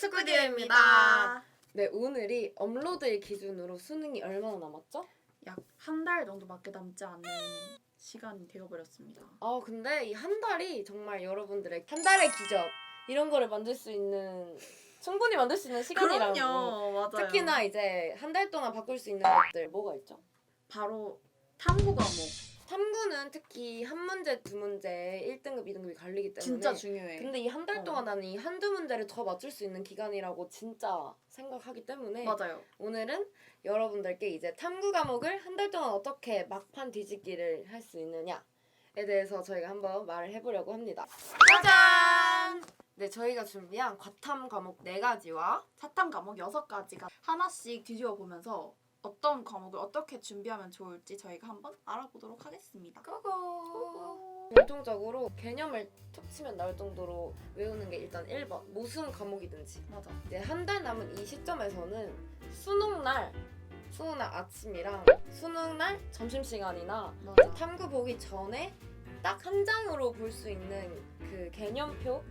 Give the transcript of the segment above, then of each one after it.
축구기회입니다. 네, 오늘이 업로드일 기준으로 수능이 얼마나 남았죠? 약 한 달 정도밖에 남지 않은 시간이 되어버렸습니다. 근데 이 한 달이 정말 여러분들의 한 달의 기적 이런 거를 충분히 만들 수 있는 시간이라고. 그럼요, 맞아요. 특히나 이제 한 달 동안 바꿀 수 있는 것들 뭐가 있죠? 바로 탐구 과목. 탐구는 특히 한 문제, 두 문제 1등급, 2등급이 갈리기 때문에 진짜 중요해. 근데 이 한 달 동안 나는 이 한두 문제를 더 맞출 수 있는 기간이라고 진짜 생각하기 때문에 맞아요. 오늘은 여러분들께 이제 탐구 과목을 한 달 동안 어떻게 막판 뒤집기를 할 수 있느냐에 대해서 저희가 한번 말을 해보려고 합니다. 짜잔! 네, 저희가 준비한 과탐 과목 4가지와 사탐 과목 6가지가 하나씩 뒤집어 보면서 어떤 과목을 어떻게 준비하면 좋을지 저희가 한번 알아보도록 하겠습니다. 고고! 공통적으로 개념을 툭 치면 나올 정도로 외우는 게 일단 1번 무슨 과목이든지. 맞아. 이제 한 달 남은 이 시점에서는 수능날 아침이랑 수능날 점심시간이나 맞아. 탐구 보기 전에 딱 한 장으로 볼 수 있는 그 개념표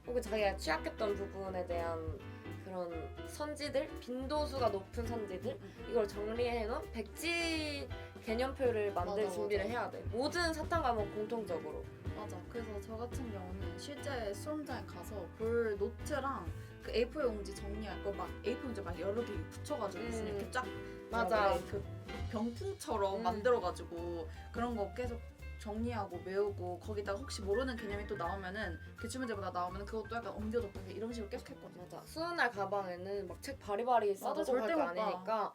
혹은 자기가 취약했던 부분에 대한 그런 선지들, 빈도수가 높은 선지들 이걸 정리해놓은 백지 개념표를 만들 맞아, 준비를 맞아. 해야 돼. 모든 사탐 과목 공통적으로. 맞아. 그래서 저 같은 경우는 실제 수험장에 가서 볼 노트랑 그 A4 용지 정리할 거 막 A4 용지 막 여러 개 붙여가지고 무슨 이렇게 쫙 맞아. 그 병풍처럼 음. 만들어가지고 그런 거 계속 정리하고 외우고 거기다가 혹시 모르는 개념이 또 나오면은 기출문제보다 나오면은 그것도 약간 옮겨줬고 이런 식으로 계속 했거든. 맞아. 수능날 가방에는 막 책 바리바리 싸들고 절대 갈 거 못 봐. 아니니까.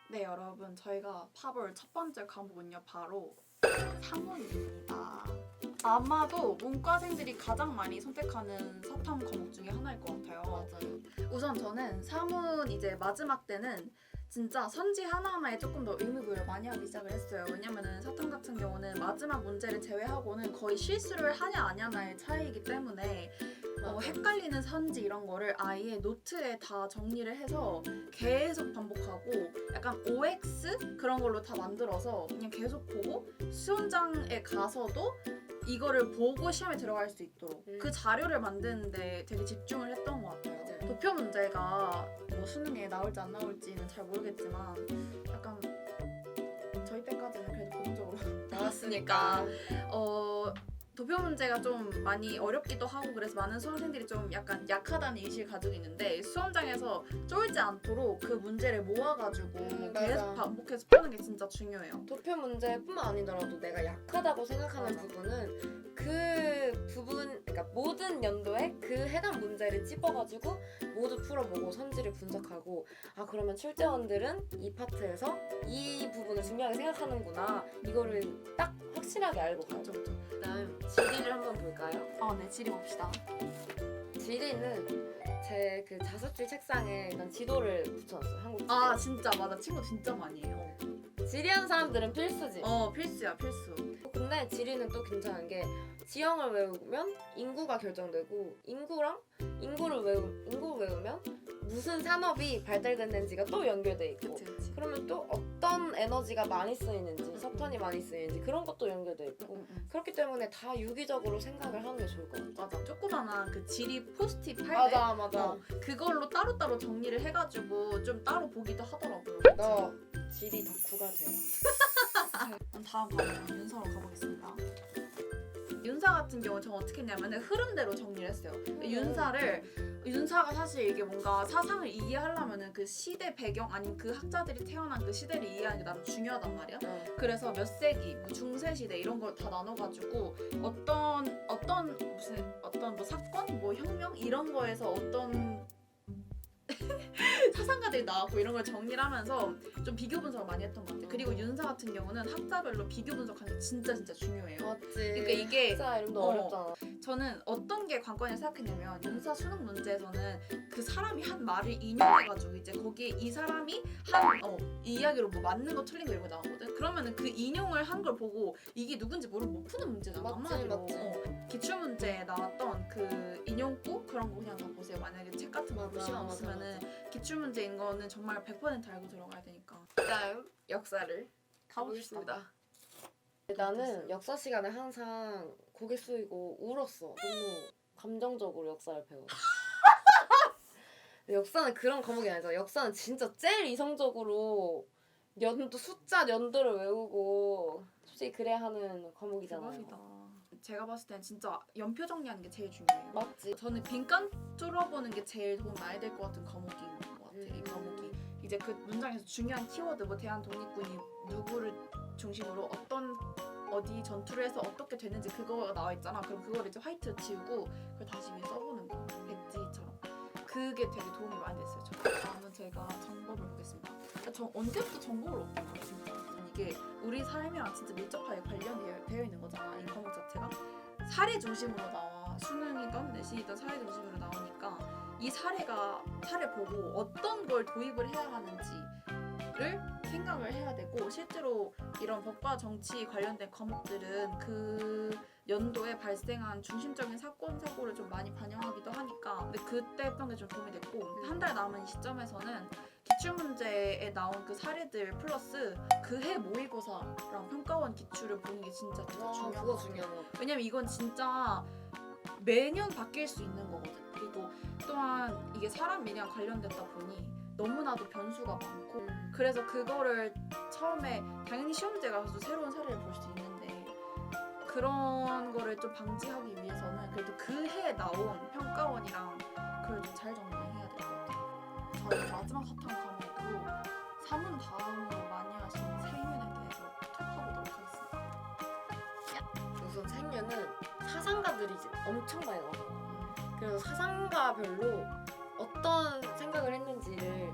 네 여러분 저희가 파볼 첫 번째 과목은요 바로 사문입니다. 아마도 문과생들이 가장 많이 선택하는 사탐 과목 중에 하나일 것 같아요. 맞아요. 우선 저는 사문 이제 마지막 때는 진짜 선지 하나하나에 조금 더 의미부여를 많이 하기 시작을 했어요. 왜냐면은 사탐 같은 경우는 마지막 문제를 제외하고는 거의 실수를 하냐 안 하냐의 차이이기 때문에 헷갈리는 선지 이런 거를 아예 노트에 다 정리를 해서 계속 반복하고 약간 OX 그런 걸로 다 만들어서 그냥 계속 보고 수험장에 가서도 이거를 보고 시험에 들어갈 수 있도록 그 자료를 만드는데 되게 집중을 했던 것 같아요. 맞아요. 도표 문제가 뭐 수능에 나올지 안 나올지는 잘 모르겠지만 약간 저희 때까지는 그래도 고정적으로 나왔으니까. 도표 문제가 좀 많이 어렵기도 하고 그래서 많은 수험생들이 좀 약간 약하다는 인식을 가지고 있는데 수험장에서 쫄지 않도록 그 문제를 모아가지고 맞아. 계속 반복해서 푸는 게 진짜 중요해요. 도표 문제뿐만 아니더라도 내가 약하다고 생각하는 맞아. 부분은 그러니까 모든 연도에 그 해당 문제를 찝어가지고 모두 풀어보고 선지를 분석하고 그러면 출제원들은 이 파트에서 이 부분을 중요하게 생각하는구나 이거를 딱 확실하게 알고 가죠. 그다음 지리를 한번 볼까요? 네 지리 봅시다. 지리는 제 그 자습실 책상에 일단 지도를 붙여놨어요. 한국 지도. 진짜 맞아. 친구 진짜 많이 해요. 지리하는 사람들은 필수지. 필수야 필수. 근데 지리는 또 괜찮은 게 지형을 외우면 인구가 결정되고 인구를 외우면 무슨 산업이 발달됐는지가 또 연결돼 있고 그치. 그러면 또 어떤 에너지가 많이 쓰이는지 석탄이 많이 쓰이는지 그런 것도 연결돼 있고 그렇기 때문에 다 유기적으로 생각을 하는 게 좋을 것 같아. 맞아. 조그만한 그 지리 포스트잇 할 때 맞아. 그걸로 따로따로 정리를 해가지고 좀 따로 보기도 하더라고요. 너 지리 덕후가 되라. 다음 과목 윤서로 가보겠습니다. 윤사 같은 경우 저 어떻게 했냐면 흐름대로 정리를 했어요. 윤사가 사실 이게 뭔가 사상을 이해하려면은 그 시대 배경 아니면 그 학자들이 태어난 그 시대를 이해하는 게 나름 중요하단 말이야. 그래서 몇 세기, 뭐 중세 시대 이런 걸 다 나눠가지고 어떤 뭐 사건, 뭐 혁명 이런 거에서 어떤 사상가들이 나왔고 이런 걸 정리를 하면서 좀 비교 분석을 많이 했던 것 같아요. 그리고 윤사 같은 경우는 학자별로 비교 분석하는 게 진짜 중요해요. 맞지. 그러니까 이게 학자 이름도 어렵잖아. 저는 어떤 게 관건이라고 생각했냐면 윤사 수능 문제에서는 그 사람이 한 말을 인용해가지고 이제 거기에 이 사람이 한 이 이야기로 뭐 맞는 거 틀린 거 이런 거 나오거든. 그러면은 그 인용을 한 걸 보고 이게 누군지 모르고 못 푸는 문제잖아. 한마디로. 맞지. 기출 문제에 나왔던 그 인용구 그런 거 그냥 다 보세요. 만약에 책 같은 거 볼 시간 없으면은 기출 문제인 거는 정말 100% 알고 들어가야 되니까. 그다음 역사를 가보겠습니다. 나는 역사 시간에 항상 고개 숙이고 울었어. 너무 감정적으로 역사를 배워. 역사는 그런 과목이 아니죠. 역사는 진짜 제일 이성적으로 숫자 연도를 외우고 솔직히 그래야 하는 과목이잖아요. 대박이다. 제가 봤을 땐 진짜 연표 정리하는 게 제일 중요해요. 맞지? 저는 빈칸 뚫어보는 게 제일 도움 많이 될 것 같은 과목인 것 같아. 이 과목이 이제 그 문장에서 중요한 키워드, 뭐 대한 독립군이 누구를 중심으로 어디 전투를 해서 어떻게 됐는지 그거가 나와 있잖아. 그럼 그걸 이제 화이트로 지우고 그걸 다시 위에 써보는 거. 백지처럼. 그게 되게 도움이 많이 됐어요. 저는 제가 정법을 보겠습니다. 저 언제부터 정법을 얻게 나요, 진짜. 이게 우리 삶이랑 진짜 밀접하게 관련되어 있는 거잖아. 이 과목 자체가 사례 중심으로 나와. 수능이든 내신이든 사례 중심으로 나오니까 이 사례 보고 어떤 걸 도입을 해야 하는지를 생각을 해야 되고, 실제로 이런 법과 정치 관련된 과목들은 그 연도에 발생한 중심적인 사고를 좀 많이 반영하기도 하니까, 근데 그때 했던 게 좀 도움이 됐고, 한 달 남은 이 시점에서는 기출문제에 나온 그 사례들 플러스 그 해 모의고사랑 평가원 기출을 보는 게 진짜 중요한 것 그거 같아요. 중요한 거. 왜냐면 이건 진짜 매년 바뀔 수 있는 거거든. 그리고 또한 이게 사람 미래랑 관련됐다 보니 너무나도 변수가 많고, 그래서 그거를 처음에 당연히 시험 문제 가서 새로운 사례를 볼 수 있는데, 그런 거를 좀 방지하기 위해서는 그래도 그 해에 나온 평가원이랑 그걸 좀 잘 정리해야 될 것 같아요. 저희 마지막 사탕 과목으로 사문 다음으로 많이 하신 생윤에 대해서 톡해보도록 하겠습니다. 우선 생류는 사상가들이 이제 엄청 많이 나와요. 그래서 사상가별로 어떤 생각을 했는지를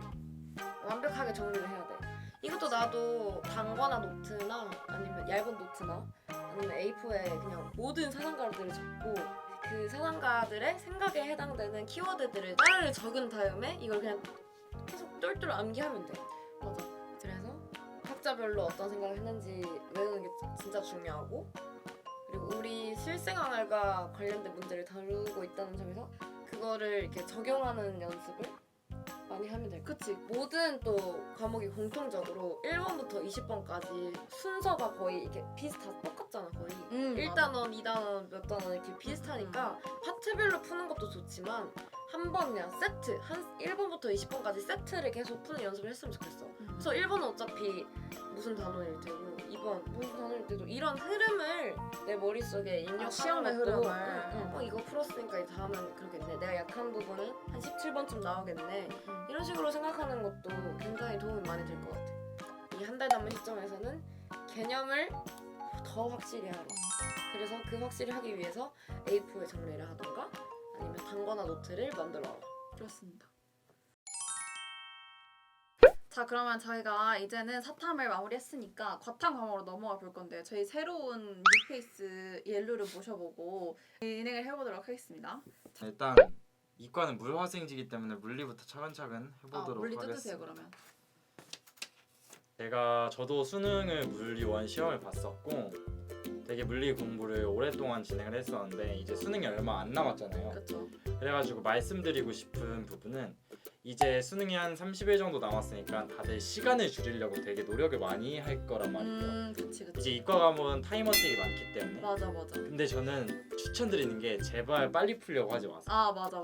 완벽하게 정리를 해야 돼. 이것도 나도 단거나 노트나 아니면 얇은 노트나 아니면 A4에 그냥 모든 사상가들을 적고 그 사상가들의 생각에 해당되는 키워드들을 따르르 적은 다음에 이걸 그냥 계속 똘똘 암기하면 돼. 맞아. 그래서 학자별로 어떤 생각을 했는지 외우는 게 진짜 중요하고, 그리고 우리 실생활과 관련된 문제를 다루고 있다는 점에서 그거를 이렇게 적용하는 연습을 많이 하면 될 것 같아요. 그치. 모든 또 과목이 공통적으로 1번부터 20번까지 순서가 거의 이렇게 똑같잖아 거의. 1단원, 2단원, 몇 단원 이렇게 비슷하니까 파트별로 푸는 것도 좋지만 한 번 그냥 세트, 한 1번부터 20번까지 세트를 계속 푸는 연습을 했으면 좋겠어. 그래서 1번은 어차피 무슨 단원일 테고 2번 무슨 단원일 때도 이런 흐름을 내 머릿속에 입력하는 시험의 것도 흐름을. 이거 풀었으니까 이 다음은 그러겠네. 내가 약한 부분은 한 17번쯤 나오겠네. 이런 식으로 생각하는 것도 굉장히 도움이 많이 될 것 같아. 이 한 달 남은 시점에서는 개념을 더 확실히 하라. 그래서 그 확실히 하기 위해서 A4에 정리를 하던가 아니면 단거나 노트를 만들어 와. 그렇습니다. 자, 그러면 저희가 이제는 사탐을 마무리했으니까 과탐 과목으로 넘어가 볼 건데요. 저희 새로운 뉴페이스 옐루를 모셔보고 진행을 해보도록 하겠습니다. 일단 이과는 물화생지기 때문에 물리부터 차근차근 해보도록 물리 하겠습니다. 뜯으세요 그러면. 저도 수능을 물리 1 시험을 봤었고 되게 물리 공부를 오랫동안 진행을 했었는데 이제 수능이 얼마 안 남았잖아요. 그렇죠. 그래가지고 말씀드리고 싶은 부분은 이제 수능이 한 30일 정도 남았으니까 다들 시간을 줄이려고 되게 노력을 많이 할 거란 말이에요. 그치. 이제 이과 과목은 타임 어택이 많기 때문에. 맞아. 근데 저는 추천드리는 게 제발 빨리 풀려고 하지 마세요. 맞아.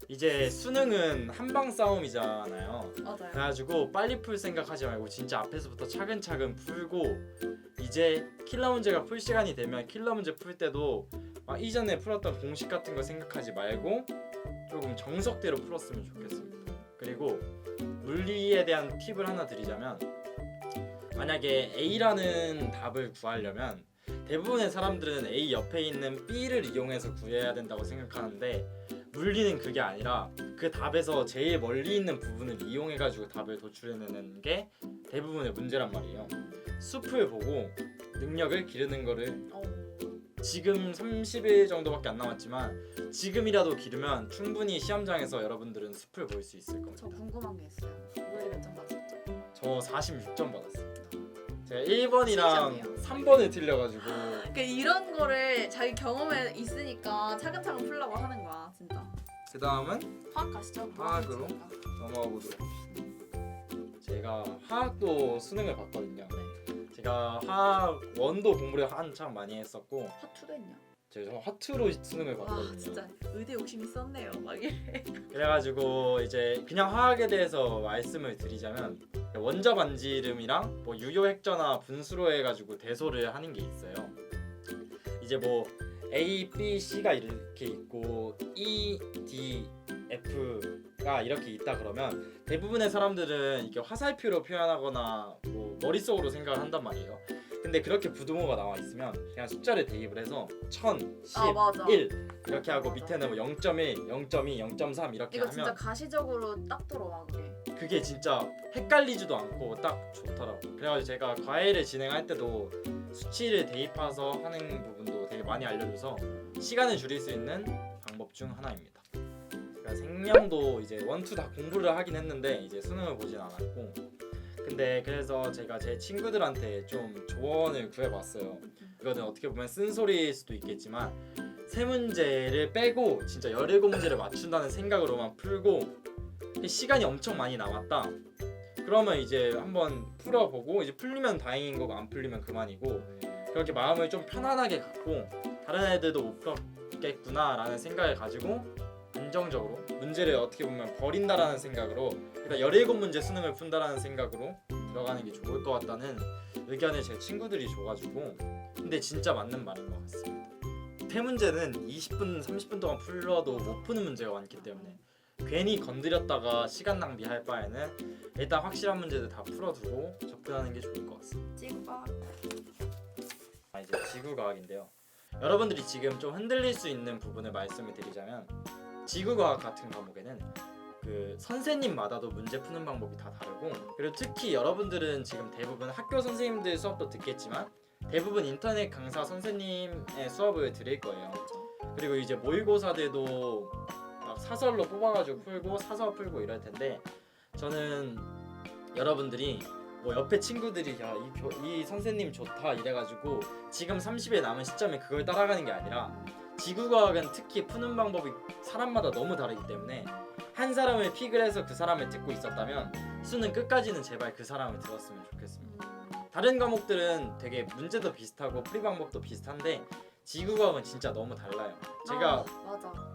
이제 수능은 한방 싸움이잖아요. 맞아요. 그래가지고 빨리 풀 생각하지 말고 진짜 앞에서부터 차근차근 풀고, 이제 킬러 문제가 풀 시간이 되면 킬러 문제 풀 때도 막 이전에 풀었던 공식 같은 거 생각하지 말고 조금 정석대로 풀었으면 좋겠습니다. 그리고 물리에 대한 팁을 하나 드리자면, 만약에 A라는 답을 구하려면 대부분의 사람들은 A 옆에 있는 B를 이용해서 구해야 된다고 생각하는데, 물리는 그게 아니라 그 답에서 제일 멀리 있는 부분을 이용해가지고 답을 도출해내는 게 대부분의 문제란 말이에요. 숲을 보고 능력을 기르는 거를 지금 30일 정도밖에 안 남았지만 지금이라도 기르면 충분히 시험장에서 여러분들은 숲을 볼 수 있을 겁니다. 저 궁금한 게 있어요. 물리 몇 점 맞았죠? 저 46점 받았어요. 제가 1번이랑 진짜네요. 3번을 틀려가지고. 그러니까 이런 거를 자기 경험에 있으니까 차근차근 풀려고 하는 거야 진짜. 그 다음은 화학 가시죠. 화학으로 넘어가 보도록 합시다. 제가 화학도 수능을 봤거든요. 제가 화학 1도 공부를 한참 많이 했었고, 파2도 했냐? 제가 화투로 수능을 와 봤거든요. 진짜 의대 욕심이 있었네요. 막 이래. 그래가지고 이제 그냥 화학에 대해서 말씀을 드리자면 원자 반지름이랑 뭐 유효획전화 분수로 해가지고 대소를 하는 게 있어요. 이제 뭐 A, B, C가 이렇게 있고 E, D, F가 이렇게 있다 그러면 대부분의 사람들은 이게 화살표로 표현하거나 뭐 머릿속으로 생각을 한단 말이에요. 근데 그렇게 부등호가 나와 있으면 그냥 숫자를 대입을 해서 1000, 10, 아, 맞아. 1 이렇게 하고 맞아. 밑에는 뭐 0.1, 0.2, 0.3 이렇게 이거 진짜 하면 가시적으로 딱 들어와 그게. 그게 진짜 헷갈리지도 않고 딱 좋더라고. 그래가지고 제가 과외를 진행할 때도 수치를 대입해서 하는 부분도 되게 많이 알려줘서 시간을 줄일 수 있는 방법 중 하나입니다. 그러니까 생명도 이제 원투 다 공부를 하긴 했는데 이제 수능을 보진 않았고, 근데 그래서 제가 제 친구들한테 좀 조언을 구해봤어요. 이거는 어떻게 보면 쓴소리일 수도 있겠지만 세 문제를 빼고 진짜 17문제를 맞춘다는 생각으로만 풀고 시간이 엄청 많이 남았다. 그러면 이제 한번 풀어보고 이제 풀리면 다행인 거고 안 풀리면 그만이고, 그렇게 마음을 좀 편안하게 갖고 다른 애들도 못 풀었겠구나라는 생각을 가지고 안정적으로 문제를 어떻게 보면 버린다라는 생각으로 일단 17문제 수능을 푼다라는 생각으로 들어가는 게 좋을 것 같다는 의견을 제 친구들이 줘가지고, 근데 진짜 맞는 말인 것 같습니다. 세 문제는 20분, 30분 동안 풀러도 못 푸는 문제가 많기 때문에 괜히 건드렸다가 시간 낭비할 바에는 일단 확실한 문제들 다 풀어두고 접근하는 게 좋을 것 같습니다. 찍어봐. 이제 지구과학인데요. 여러분들이 지금 좀 흔들릴 수 있는 부분을 말씀을 드리자면, 지구과학 같은 과목에는 그 선생님마다도 문제 푸는 방법이 다 다르고, 그리고 특히 여러분들은 지금 대부분 학교 선생님들 수업도 듣겠지만 대부분 인터넷 강사 선생님의 수업을 들을 거예요. 그리고 이제 모의고사들도 막 사설로 뽑아가지고 풀고 사서 풀고 이럴 텐데, 저는 여러분들이 뭐 옆에 친구들이 이 선생님 좋다 이래가지고 지금 30일 남은 시점에 그걸 따라가는 게 아니라, 지구과학은 특히 푸는 방법이 사람마다 너무 다르기 때문에 한 사람을 픽을 해서 그 사람을 듣고 있었다면 수능 끝까지는 제발 그 사람을 들었으면 좋겠습니다. 다른 과목들은 되게 문제도 비슷하고 풀이 방법도 비슷한데 지구과학은 진짜 너무 달라요. 맞아.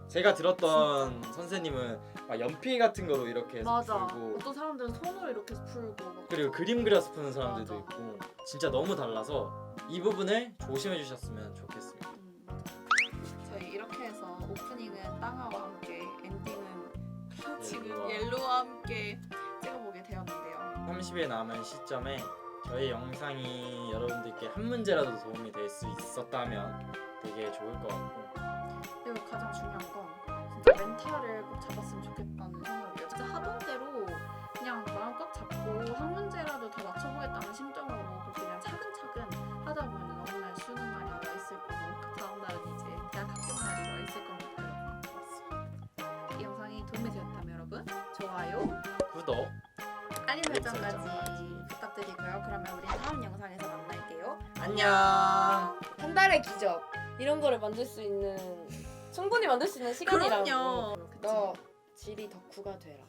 제가 들었던 선생님은 막 연필 같은 거로 이렇게 해서 맞아. 풀고, 어떤 사람들은 손으로 이렇게 해서 풀고 막. 그리고 그림 그려서 푸는 사람들도 맞아. 있고 진짜 너무 달라서 이 부분을 조심해 주셨으면 좋겠습니다. 맞아. 저희 이렇게 해서 오프닝은 땅아와 함께 엔딩은 지금 옐로우와 함께 찍어보게 되었는데요. 30일 남은 시점에 저희 영상이 여러분들께 한 문제라도 도움이 될 수 있었다면 되게 좋을 것 같고, 그리고 가장 중요한 건 진짜 멘탈을 꼭 잡았으면 좋겠다는 생각이에요. 진짜 하던 대로 그냥 마음 꽉 잡고 한 문제라도 더 맞춰보겠다는 심정으로 그렇게 그냥 차근차근 하다 보면 어느 날 수능 날이 와 있을 거고 그 다음 날은 이제 대학 합격 날이 와 있을 겁니다. 여러분. 이 영상이 도움이 되었다면 여러분 좋아요, 구독, 알림 알림 설정까지 설정까지 부탁드리고요. 그러면 우리 다음 영상에서 만날게요. 안녕. 한 달의 기적 이런 거를 만들 수 있는 충분히 만들 수 있는 시간이라고. 그럼요. 너 지리 덕후가 되라.